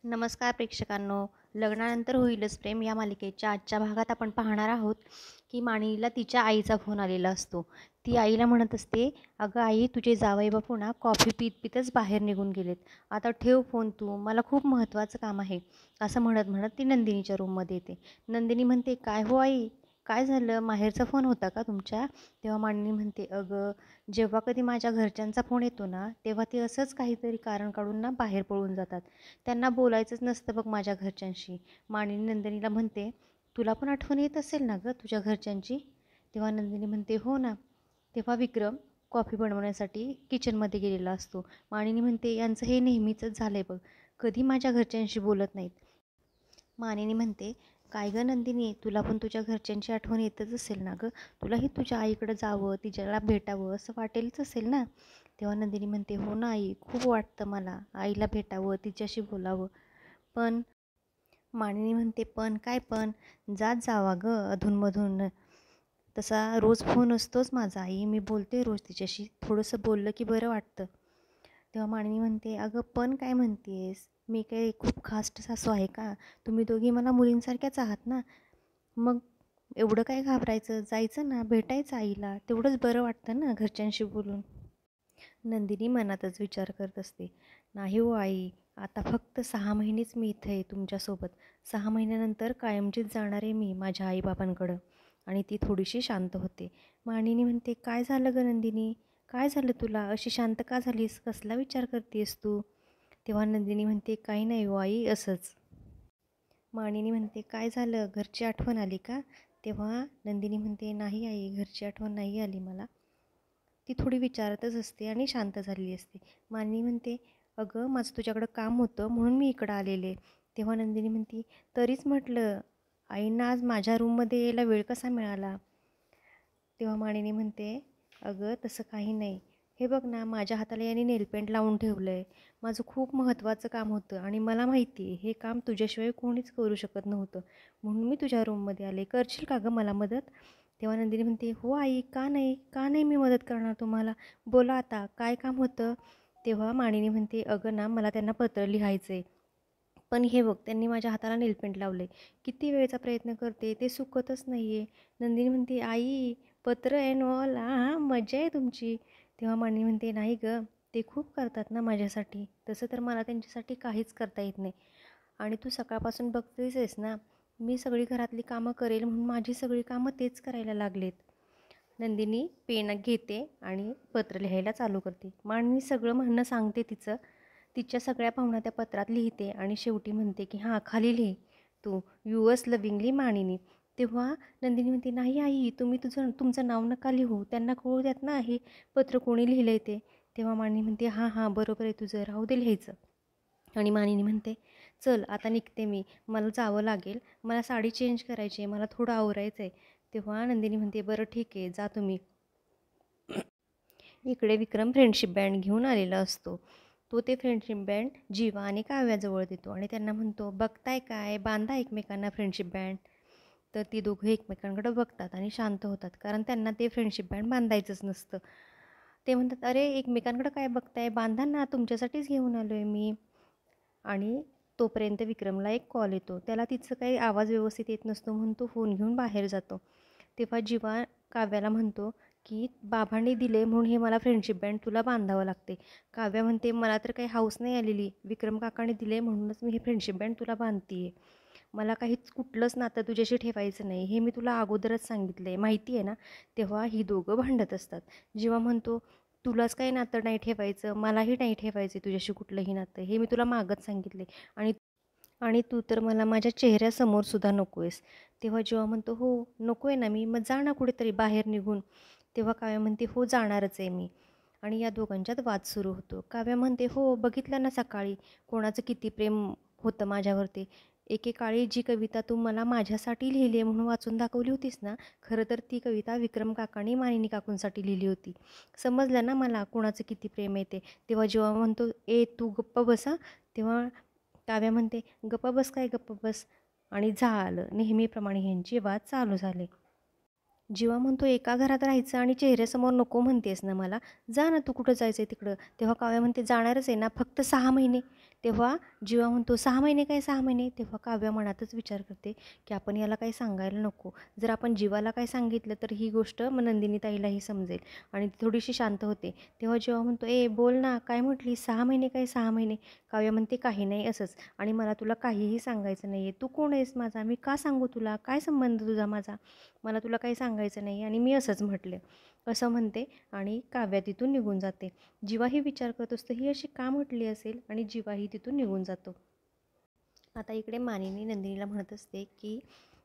नमस्कार प्रेक्षकांनो. लग्नानंतर होईलच प्रेम या मालिकेच्या आजच्या भागात आपण पाहणार आहोत की माणिनीला तिच्या आईचा फोन आलेला असतो. ती आईला म्हणत असते, "अगं आई, तुझे जावई बापू ना कॉफी पीत पीतच बाहेर निघून गेलेत. आता ठेव फोन तू, मला खूप महत्त्वाचं काम आहे." असं म्हणत म्हणत ती नंदिनीच्या रूममध्ये येते. नंदिनी म्हणते, "काय हो आई, काय झालं? माहेरचा फोन होता का तुमच्या?" तेव्हा माणिनी म्हणते, "अगं, जेव्हा कधी माझ्या घरच्यांचा फोन येतो ना, तेव्हा ते असंच काहीतरी कारण काढून ना बाहेर पळून जातात. त्यांना बोलायचंच नसतं बघ माझ्या घरच्यांशी." मानिनी नंदिनीला म्हणते, "तुला पण आठवण येत असेल ना गं तुझ्या घरच्यांची?" तेव्हा नंदिनी म्हणते, "हो ना." तेव्हा विक्रम कॉफी बनवण्यासाठी किचनमध्ये गेलेला असतो. मानिनी म्हणते, "यांचं हे नेहमीचंच झालंय बघ, कधी माझ्या घरच्यांशी बोलत नाहीत." मानिनी म्हणते, "काय गं नंदिनी, तुला पण तुझ्या घरच्यांची आठवण येतच असेल ना गं? तुलाही तुझ्या आईकडं जावं, तिच्याला भेटावं असं वाटेलच असेल ना?" तेव्हा नंदिनी म्हणते, "हो ना आई, खूप वाटतं मला आईला भेटावं, तिच्याशी बोलावं." पण मानिनी म्हणते, "पण काय पण? जात जावा गं अधूनमधून. तसा रोज फोन असतोच माझा आई, मी बोलते रोज तिच्याशी. थोडंसं बोललं की बरं वाटतं." तेव्हा मानिनी म्हणते, "अगं पण काय म्हणतेस? मी काही खूप खास सासू आहे का? तुम्ही दोघी मला मुलींसारख्याच आहात ना. मग एवढं काय घाबरायचं? जायचं ना, भेटायचं आईला. तेवढंच बरं वाटतं ना घरच्यांशी बोलून." नंदिनी मनातच विचार करत असते, "नाही हो आई, आता फक्त 6 महिनेच मी इथे आहे तुमच्यासोबत. 6 महिन्यानंतर कायमचीच जाणार आहे मी माझ्या आईबाबांकडं." आणि ती थोडीशी शांत होते. मानिनी म्हणते, "काय झालं गं नंदिनी? काय झालं तुला? अशी शांत का झालीस? कसला विचार करतेस तू?" तेव्हा नंदिनी म्हणते, "काही नाही हो आई, असंच." मानिनी म्हणते, "काय झालं? घरची आठवण आली का?" तेव्हा नंदिनी म्हणते, "नाही आई, घरची आठवण नाही आली मला." ती थोडी विचारतच असते आणि शांत झालेली असते. मानिनी म्हणते, "अगं, माझं तुझ्याकडं काम होतं म्हणून मी इकडं आलेले." तेव्हा नंदिनी म्हणते, "तरीच म्हटलं आईंना आज माझ्या रूममध्ये यायला वेळ कसा मिळाला?" तेव्हा मानिनी म्हणते, "अगं, तसं काही नाही. हे बघ ना, माझ्या हाताला याने नेलपेंट लावून ठेवलं आहे. माझं खूप महत्त्वाचं काम होतं आणि मला माहिती आहे हे काम तुझ्याशिवाय कोणीच करू शकत नव्हतं. म्हणून मी तुझ्या रूममध्ये आले. करशील का गं मला मदत?" तेव्हा नंदिनी म्हणते, "हो आई, का नाही? का नाही मी मदत करणार तुम्हाला? बोला आता, काय काम होतं?" तेव्हा मानिनी म्हणते, "अगं ना, मला त्यांना पत्र लिहायचं आहे. पण हे बघ, त्यांनी माझ्या हाताला नेलपेंट लावले. किती वेळचा प्रयत्न करते, ते सुकतच नाही आहे." नंदिनी म्हणते, "आई, पत्र अँड ऑल, हां, मजा आहे तुमची." तेव्हा मानिनी म्हणते, "नाही गं, ते खूप करतात ना माझ्यासाठी. तसं तर मला त्यांच्यासाठी काहीच करता येत नाही. आणि तू सकाळपासून बघतेच आहेस ना, मी सगळी घरातली कामं करेल म्हणून माझी सगळी कामं तेच करायला लागलेत." नंदिनी पेन घेते आणि पत्र लिहायला चालू करते. मांडणी सगळं म्हणणं सांगते तिचं. तिच्या सगळ्या भावना त्या पत्रात लिहिते आणि शेवटी म्हणते की हां, खाली लिही तू, युअर्स लविंगली मानिनी. तेव्हा नंदिनी म्हणते, "नाही आई, तुम्ही तुमचं नाव नका लिहू. त्यांना कळू द्यात ना हे पत्र कोणी लिहिलं आहे ते." तेव्हा मानिनी म्हणते, "हां हां, बरोबर आहे तुझं, राहू दे लिहायचं." आणि मानिनी म्हणते, "चल आता निघते मी, मला जावं लागेल. मला साडी चेंज करायची आहे, मला थोडं आवरायचं आहे." तेव्हा नंदिनी म्हणते, "बरं ठीक आहे, जा तुम्ही." इकडे विक्रम फ्रेंडशिप बँड घेऊन आलेला असतो. तो ते फ्रेंडशिप बँड जीवा आणि काव्याजवळ देतो आणि त्यांना म्हणतो, "बघताय काय? बांधा एकमेकांना फ्रेंडशिप बँड." तर ती दोघं एकमेकांकडे बघतात आणि शांत होतात, कारण त्यांना ते फ्रेंडशिप बँड बांधायचंच नसतं. ते म्हणतात, "अरे, एकमेकांकडे काय बघताय? बांधा ना, तुमच्यासाठीच घेऊन आलो आहे मी." आणि तोपर्यंत विक्रमला एक कॉल येतो. त्याला तिचं काही आवाज व्यवस्थित येत नसतो म्हणून तो फोन घेऊन बाहेर जातो. तेव्हा जीवा काव्याला म्हणतो की बाबांनी दिले म्हणून हे मला फ्रेंडशिप बँड तुला बांधावं लागते. काव्या म्हणते, "मला तर काही हौस नाही आलेली. विक्रम काकाने दिले म्हणूनच मी हे फ्रेंडशिप बँड तुला बांधते आहे. मला काहीच कुठलंच नातं तुझ्याशी ठेवायचं नाही. हे मी तुला अगोदरच सांगितलं आहे, माहिती आहे ना?" तेव्हा ही दोघं भांडत असतात. जीवा म्हणतो, "तुलाच काही नातं नाही ठेवायचं, मलाही नाही ठेवायचं तुझ्याशी कुठलंही नातं. हे मी तुला मागच सांगितले आणि आणि तू तर मला माझ्या चेहऱ्यासमोरसुद्धा नको आहेस." तेव्हा जेव्हा म्हणतो, "हो, नको आहे ना मी, मग जा ना कुठेतरी बाहेर निघून." तेव्हा काव्या म्हणते, "हो, जाणारच आहे मी." आणि या दोघांच्यात वाद सुरू होतो. काव्या म्हणते, "हो, बघितलं ना सकाळी कोणाचं किती प्रेम होतं माझ्यावरती. एकेकाळी जी कविता तू मला माझ्यासाठी लिहिली आहे म्हणून वाचून दाखवली होतीस ना, खरं तर ती कविता विक्रम काकांनी मानिनी काकूंसाठी लिहिली होती. समजलं ना मला कोणाचं किती प्रेम आहे ते." तेव्हा जेव्हा म्हणतो, "ए, तू गप्प बस हां." तेव्हा काव्या म्हणते, "गप्प बस काय गप्प बस." आणि झालं. नेहमीप्रमाणे ह्यांचे वाद चालू झाले. जीवा म्हणतो, एका घरात राहायचं आणि चेहऱ्यासमोर नको म्हणतेस ना मला, जा ना, तू कुठं जायचं आहे तिकडं. तेव्हा काव्या म्हणते, जाणारच आहे ना, फक्त 6 महिने. तेव्हा जीवा म्हणतो, 6 महिने काय 6 महिने. तेव्हा काव्या मनातच विचार करते की आपण याला काही सांगायला नको. जर आपण जीवाला काय सांगितलं तर ही गोष्ट मग नंदिनी ताईलाही समजेल आणि ती थोडीशी शांत होते. तेव्हा जीवा म्हणतो, बोल ना, काय म्हटली, 6 महिने काय 6 महिने. काव्या म्हणते, काही नाही, असंच. आणि मला तुला काहीही सांगायचं नाही आहे. तू कोण आहेस माझा, मी का सांगू तुला, काय संबंध तुझा माझा, मला तुला काही सांगायचं नाही आणि मी असंच म्हटले, असं म्हणते आणि काव्या तिथून निघून जाते. जीवाही विचार करत असतो, ही अशी का म्हटली असेल, आणि जीवाही तिथून निघून जातो. आता इकडे मानिनी नंदिनीला म्हणत असते की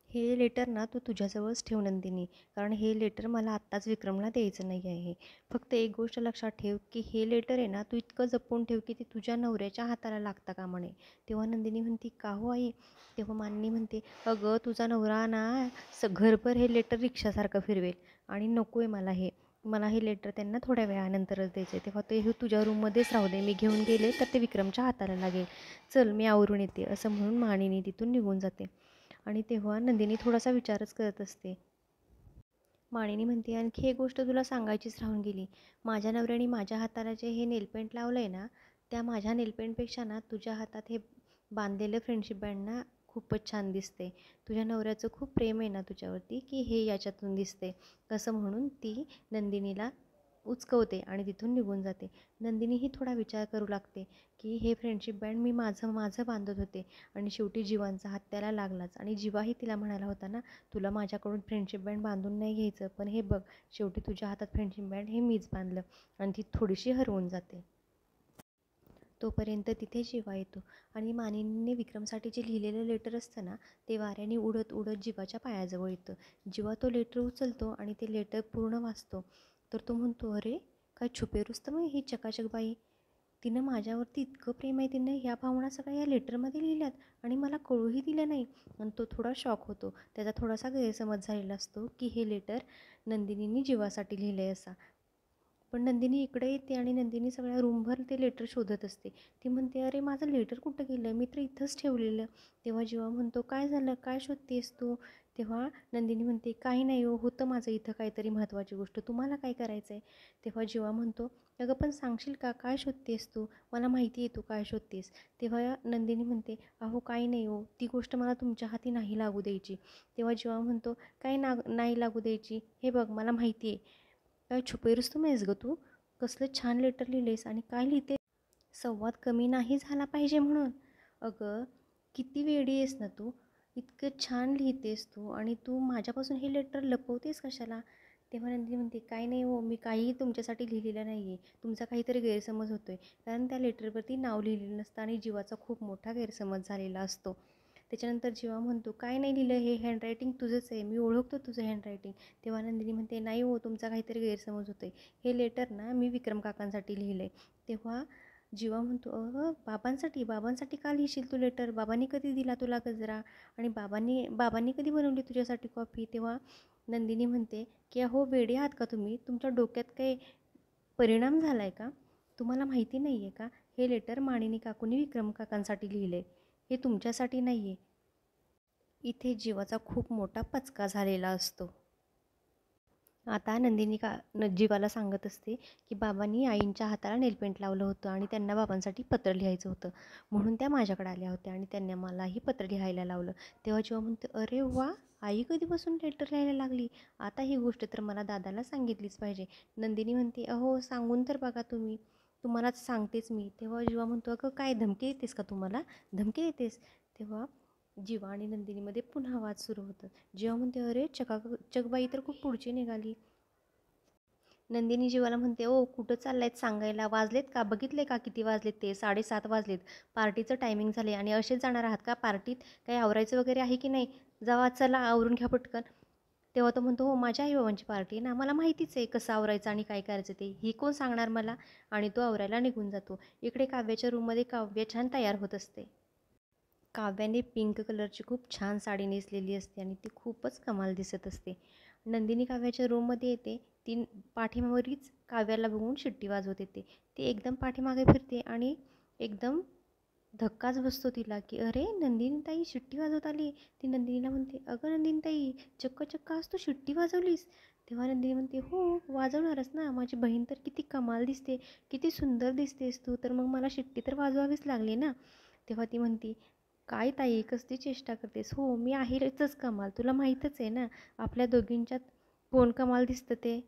हे लेटर ना तू तुझ्याजवळच ठेव नंदिनी, कारण हे लेटर मला आत्ताच विक्रमला द्यायचं नाही आहे. फक्त एक गोष्ट लक्षात ठेव की हे लेटर आहे ना तू इतकं जपून ठेव की ते तुझ्या नवऱ्याच्या हाताला लागता कामा नये. तेव्हा नंदिनी म्हणते, का हो आई. तेव्हा मानिनी म्हणते, अगं तुझा नवरा ना घरभर हे लेटर रिक्षासारखं फिरवेल आणि नको आहे मला हे लेटर त्यांना थोड्या वेळानंतरच द्यायचं आहे. तेव्हा ते तुझ्या रूममध्येच राहू दे, मी घेऊन गेले तर ते विक्रमच्या हाताला लागेल, चल मी आवरून येते, असं म्हणून मानिनी तिथून निघून जाते. आणि तेव्हा नंदिनी थोडासा विचारच करत असते. मानिनी म्हणते, आणखी एक गोष्ट तुला सांगायचीच राहून गेली. माझ्या नवऱ्याने माझ्या हाताला जे हे नेलपेंट लावलं आहे ना, त्या माझ्या नेलपेंटपेक्षा ना तुझ्या हातात हे बांधलेलं फ्रेंडशिप बँड ना खूपच छान दिसते. तुझ्या नवऱ्याचं खूप प्रेम आहे ना तुझ्यावरती, की हे याच्यातून दिसते. असं म्हणून ती नंदिनीला उचकवते आणि तिथून निघून जाते. नंदिनीही थोडा विचार करू लागते की हे फ्रेंडशिप बँड मी माझं माझं बांधत होते आणि शेवटी जीवांचा हात त्याला लागलाच. आणि जीवाही तिला म्हणाला होता ना, तुला माझ्याकडून फ्रेंडशिप बँड बांधून नाही घ्यायचं, पण हे बघ, शेवटी तुझ्या हातात फ्रेंडशिप बँड हे मीच बांधलं. आणि ती थोडीशी हरवून जाते. तोपर्यंत तिथे जीवा येतो आणि मानिनीने विक्रमसाठी जे लिहिलेलं लेटर असतं ना, ते वाऱ्याने उडत उडत जीवाच्या पायाजवळ येतं. जीवा तो लेटर उचलतो आणि ते लेटर पूर्ण वाचतो. तर तो म्हणतो, अरे काय छुपे रुस्तम आहे ही चकाचक बाई, तिनं माझ्यावरती इतकं प्रेम आहे, तिनं ह्या भावना सगळ्या या लेटरमध्ये लिहिल्यात आणि मला कळूही दिलं नाही. आणि तो थोडा शॉक होतो. त्याचा थोडासा गैरसमज झालेला असतो की हे लेटर नंदिनीने जीवासाठी लिहिलं आहे असा. पण नंदिनी इकडे येते आणि नंदिनी सगळ्या रूमभर ते लेटर शोधत असते. ती म्हणते, अरे माझं लेटर कुठं गेलं, मी तर इथंच ठेवलेलं. तेव्हा जीवा म्हणतो, काय झालं, काय शोधतेस तू. तेव्हा नंदिनी म्हणते, काही नाही हो, होतं माझं इथं काहीतरी महत्त्वाची गोष्ट, तुम्हाला काय करायचं आहे. तेव्हा जीवा म्हणतो, अगं पण सांगशील का, काय शोधतेस तू, मला माहिती आहे तू काय शोधतेस. तेव्हा नंदिनी म्हणते, अहो काही नाही हो, ती गोष्ट मला तुमच्या हाती नाही लागू द्यायची. तेव्हा जीवा म्हणतो, काही नाही लागू द्यायची, हे बघ मला माहिती आहे. काय छुपे रुस्तम आहेस गं तू, कसलं छान लेटर लिहिलेस आणि काय लिहिते, संवाद कमी नाही झाला पाहिजे म्हणून. अगं किती वेडी आहेस ना तू, इतकं छान लिहितेस तू आणि तू माझ्यापासून हे लेटर लपवतेस कशाला. तेव्हा नंदिनी म्हणते, काय नाही हो, मी काहीही तुमच्यासाठी लिहिलेलं नाही आहे, तुमचा काहीतरी गैरसमज होतो आहे. कारण त्या लेटरवरती नाव लिहिलेलं नसतं आणि जीवाचा खूप मोठा गैरसमज झालेला असतो. त्याच्यानंतर जीवा म्हणतो, काय नाही लिहिलं, हे हँडरायटिंग तुझंच आहे, मी ओळखतो तुझं हँडरायटिंग. तेव्हा नंदिनी म्हणते, नाही हो, तुमचा काहीतरी गैरसमज होतो आहे, हे लेटर ना मी विक्रम काकांसाठी लिहिलं आहे. तेव्हा जीवा म्हणतो, बाबांसाठी का लिहिशील तू लेटर, बाबांनी कधी दिला तुला गजरा, आणि बाबांनी कधी बनवली तुझ्यासाठी कॉफी. तेव्हा नंदिनी म्हणते की अहो वेडे आहात का तुम्ही, तुमच्या डोक्यात काही परिणाम झाला आहे का, तुम्हाला माहिती नाही आहे का, हे लेटर मानिनी काकूंनी विक्रम काकांसाठी लिहिलं आहे, हे तुमच्यासाठी नाही आहे. इथे जीवाचा खूप मोठा पचका झालेला असतो. आता नंदिनी जीवाला सांगत असते की बाबांनी आईंच्या हाताला नेलपेंट लावलं होतं आणि त्यांना बाबांसाठी पत्र लिहायचं होतं, म्हणून त्या माझ्याकडे आल्या होत्या आणि त्यांनी मलाही पत्र लिहायला लावलं. तेव्हा जेव्हा म्हणते, अरे वा, आई कधीपासून लेटर लिहायला लागली, आता ही गोष्ट तर मला दादाला सांगितलीच पाहिजे. नंदिनी म्हणते, अहो सांगून तर बघा तुम्ही, तुम्हालाच सांगतेच मी. तेव्हा जीवा म्हणतो, अगं काय धमकी देतेस का, तुम्हाला धमकी देतेस. तेव्हा जीवा आणि नंदिनीमध्ये पुन्हा वाद सुरू होतं. जीवा म्हणते, अरे चकबाई तर खूप पुढची निघाली. नंदिनी जीवाला म्हणते, ओ कुठं चाललायत सांगायला, वाजलेत का, बघितले का किती वाजलेत, ते 7:30 वाजलेत, पार्टीचं टायमिंग झाले आणि असेच जाणार आहात का पार्टीत, काही आवरायचं वगैरे आहे की नाही, जावा चला आवरून घ्या पटकन. तेव्हा तो म्हणतो, हो माझ्या आईबाबांची पार्टी आहे ना, मला माहितीच आहे कसं आवरायचं आणि काय करायचं ते, ही कोण सांगणार मला. आणि तो आवरायला निघून जातो. इकडे काव्याच्या रूममध्ये काव्य छान तयार होत असते. काव्याने पिंक कलरची खूप छान साडी नेसलेली असते आणि ती खूपच कमाल दिसत असते. नंदिनी काव्याच्या रूममध्ये येते. ती काव्याला बघून शिट्टी वाजवत येते. ती एकदम पाठीमागे फिरते आणि एकदम धक्काच बसतो तिला, की "अरे नंदिनीताई शिट्टी वाजवत आली." ती नंदिनीला म्हणते, "अगं नंदिनीताई, चक्क चक्क आज तू शिट्टी वाजवलीस?" तेव्हा नंदिनी म्हणते, "हो, वाजवणारच ना. माझी बहीण तर किती कमाल दिसते, किती सुंदर दिसतेस तू, तर मग मला शिट्टी तर वाजवावीच लागली ना." तेव्हा ती म्हणते, "काय ताई, कसली चेष्टा करतेस? हो, मी आहेच कमाल. तुला माहीतच आहे ना, आपल्या दोघींच्यात कोण कमाल दिसतं ते."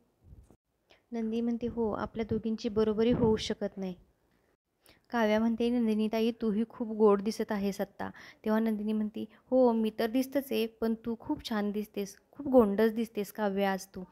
नंदिनी म्हणते, "हो, आपल्या दोघींची बरोबरी होऊ शकत नाही." काव्या म्हणते, "नंदिनीताई, तूही खूप गोड दिसत आहेस आत्ता." तेव्हा नंदिनी म्हणते, "हो, मी तर दिसतच आहे, पण तू खूप छान दिसतेस, खूप गोंडस दिसतेस काव्या आज तू.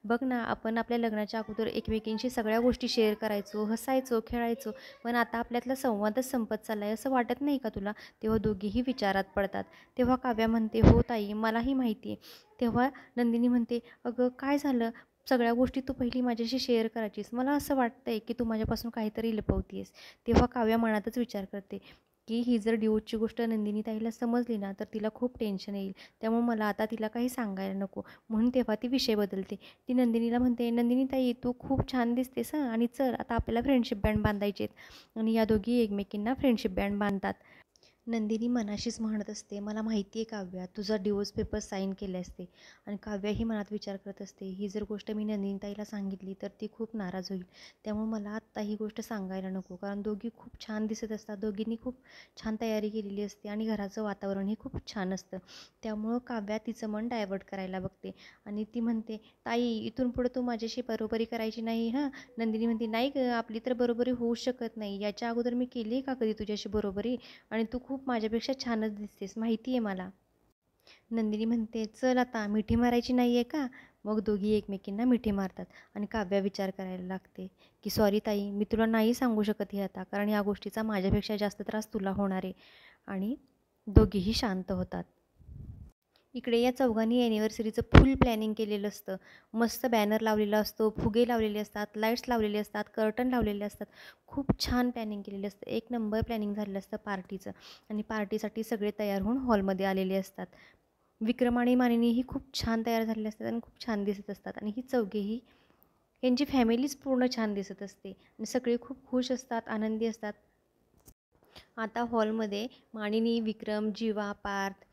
बघ ना, आपण आपल्या लग्नाच्या अगोदर एकमेकींशी सगळ्या गोष्टी शेअर करायचो, हसायचो, खेळायचो, पण आता आपल्यातला संवादच संपत चालला आहे, असं वाटत नाही का तुला?" तेव्हा दोघीही विचारात पडतात. तेव्हा काव्या म्हणते, "हो ताई, मलाही माहिती आहे." तेव्हा नंदिनी म्हणते, "अगं काय झालं? सगळ्या गोष्टी तू पहिली माझ्याशी शेअर करायचीस. मला असं वाटतंय की तू माझ्यापासून काहीतरी लपवतेस." तेव्हा काव्या मनातच विचार करते, की ही जर डिवोर्सची गोष्ट नंदिनी ताईला समजली ना, तर तिला खूप टेन्शन येईल. त्यामुळे मला आता तिला काही सांगायला नको. म्हणून तेव्हा ती विषय बदलते. ती नंदिनीला म्हणते, "नंदिनी ताई, तू खूप छान दिसतेस हं, आणि चल आता आपल्याला फ्रेंडशिप बँड बांधायचे आहेत." आणि या दोघी एकमेकींना फ्रेंडशिप बँड बांधतात. नंदिनी मनाशीच म्हणत असते, "मला माहिती आहे काव्या, तुझा डिवोर्स पेपर साईन केले असते." आणि काव्या ही मनात विचार करत असते, ही जर गोष्ट मी नंदिनीताईला सांगितली तर ती खूप नाराज होईल. त्यामुळे मला आत्ता ही गोष्ट सांगायला नको, कारण दोघी खूप छान दिसत असतात, दोघींनी खूप छान तयारी केलेली असते आणि घराचं वातावरणही खूप छान असतं. त्यामुळं काव्या तिचं मन डायव्हर्ट करायला बघते आणि ती म्हणते, "ताई, इथून पुढे तू माझ्याशी बरोबरी करायची नाही हां." नंदिनी म्हणते, "नाही गं, आपली तर बरोबरी होऊ शकत नाही. याच्या अगोदर मी केली आहे का कधी तुझ्याशी बरोबरी? आणि तू खूप माझ्यापेक्षा छानच दिसतेस, माहिती आहे मला." नंदिनी म्हणते, "चल आता मिठी मारायची नाही आहे का?" मग दोघी एकमेकींना मिठी मारतात आणि काव्या विचार करायला लागते, की "सॉरी ताई, मी तुला नाही सांगू शकत हे आता, कारण या गोष्टीचा माझ्यापेक्षा जास्त त्रास तुला होणार आहे." आणि दोघीही शांत होतात. इकडे या चौघांनी ॲनिव्हर्सरीचं फुल प्लॅनिंग केलेलं असतं. मस्त बॅनर लावलेला असतो, फुगे लावलेले असतात, लाईट्स लावलेले असतात, कर्टन लावलेले असतात. खूप छान प्लॅनिंग केलेलं असतं. एक नंबर प्लॅनिंग झालेलं असतं पार्टीचं आणि पार्टीसाठी सगळे तयार होऊन हॉलमध्ये आलेले असतात. विक्रम आणि मानिनीही खूप छान तयार झालेले असतात आणि खूप छान दिसत असतात आणि ही चौघेही यांची फॅमिलीच पूर्ण छान दिसत असते आणि सगळे खूप खुश असतात, आनंदी असतात. आता हॉलमध्ये मानिनी, विक्रम, जीवा, पार्थ,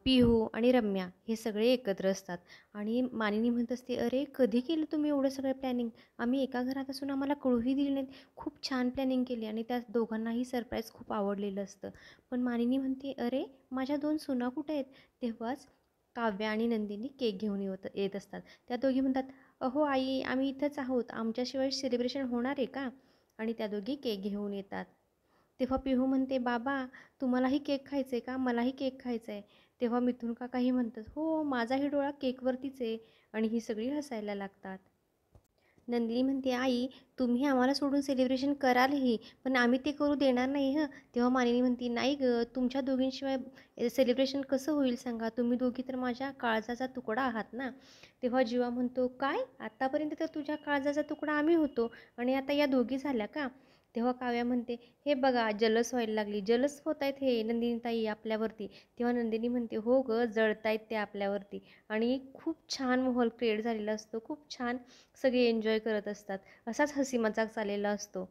पिहू आणि रम्या हे सगळे एकत्र असतात आणि मानिनी म्हणत असते, "अरे कधी केलं तुम्ही एवढं सगळं प्लॅनिंग? आम्ही एका घरात असून आम्हाला कळूही दिली नाहीत. खूप छान प्लॅनिंग केली." आणि त्या दोघांनाही सरप्राईज खूप आवडलेलं असतं. पण मानिनी म्हणते, "अरे माझ्या 2 सुना कुठे आहेत?" तेव्हाच काव्या आणि नंदिनी केक घेऊन येत असतात. त्या दोघी म्हणतात, "अहो आई, आम्ही इथंच आहोत. आमच्याशिवाय सेलिब्रेशन होणार आहे का?" आणि त्या दोघी केक घेऊन येतात. तेव्हा पिहू म्हणते, "बाबा, तुम्हालाही केक खायचं आहे का? मलाही केक खायचा आहे." तेव्हा मिथुन काकाही म्हणतात, "हो, माझाही डोळा केकवरतीच आहे." आणि ही सगळी हसायला लागतात. नंदिनी म्हणते, "आई, तुम्ही आम्हाला सोडून सेलिब्रेशन करालही, पण आम्ही ते करू देणार नाही हं." तेव्हा मानिनी म्हणते, "नाही गं, तुमच्या दोघींशिवाय सेलिब्रेशन कसं होईल सांगा? तुम्ही दोघी तर माझ्या काळजाचा तुकडा आहात ना." तेव्हा जीवा म्हणतो, "काय? आत्तापर्यंत तर तुझ्या काळजाचा तुकडा आम्ही होतो आणि आता या दोघी झाल्या का?" तेव्हा काव्या म्हणते, "हे बघा, जलस व्हायला लागली. जलस होत आहेत हे नंदिनीताई आपल्यावरती." तेव्हा नंदिनी म्हणते, "हो गं, जळतायत ते आपल्यावरती." आणि खूप छान माहोल क्रिएट झालेला असतो. खूप छान सगळे एन्जॉय करत असतात. असाच हसी मजाक चाललेला असतो.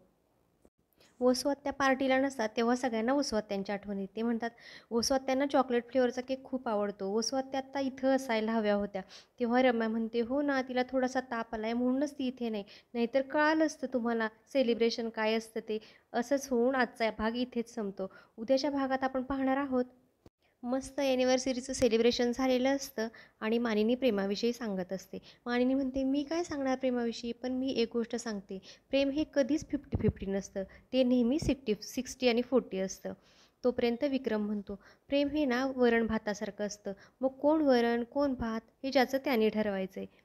वसुहत्या पार्टीला नसतात तेव्हा सगळ्यांना वसुहत्यांची आठवण येते. ते म्हणतात, वसुहत्यांना चॉकलेट फ्लेवरचा केक खूप आवडतो. वसुहत्या आत्ता इथं असायला हव्या होत्या. तेव्हा रम्या म्हणते, "हो ना, तिला थोडासा ताप आला आहे म्हणूनच ती इथे नाही. नाहीतर कळालं असतं तुम्हाला सेलिब्रेशन काय असतं ते." असंच होऊन आजचा भाग इथेच संपतो. उद्याच्या भागात आपण पाहणार आहोत, मस्त ॲनिव्हर्सरीचं सेलिब्रेशन झालेलं असतं आणि मानिनी प्रेमाविषयी सांगत असते. मानिनी म्हणते, "मी काय सांगणार प्रेमाविषयी, पण मी एक गोष्ट सांगते, प्रेम हे कधीच 50-50 नसतं. ते नेहमी 60 आणि 40 असतं." तोपर्यंत विक्रम म्हणतो, "प्रेम हे ना वरण भातासारखं असतं. मग कोण वरण, कोण भात हे ज्याचं त्याने ठरवायचं आहे."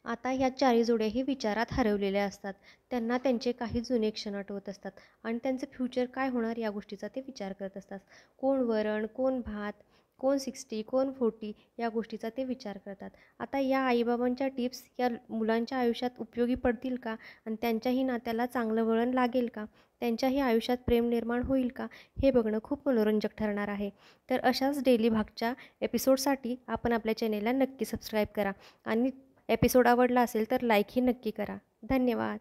आता ह्या चारी जोड्याही विचारात हरवलेल्या असतात. त्यांना त्यांचे काही जुने क्षण आठवत असतात आणि त्यांचं फ्युचर काय होणार या गोष्टीचा ते विचार करत असतात. कोण वरण, कोण भात, कोण 60, कोण 40 या गोष्टीचा ते विचार करतात. आता या आईबाबांच्या टिप्स या मुलांच्या आयुष्यात उपयोगी पडतील का? आणि त्यांच्याही नात्याला चांगलं वळण लागेल का? त्यांच्याही आयुष्यात प्रेम निर्माण होईल का? हे बघणं खूप मनोरंजक ठरणार आहे. तर अशाच डेली भागच्या एपिसोडसाठी आपण आपल्या चॅनेलला नक्की सबस्क्राईब करा आणि एपिसोड आवडला असेल तर लाईकही नक्की करा. धन्यवाद.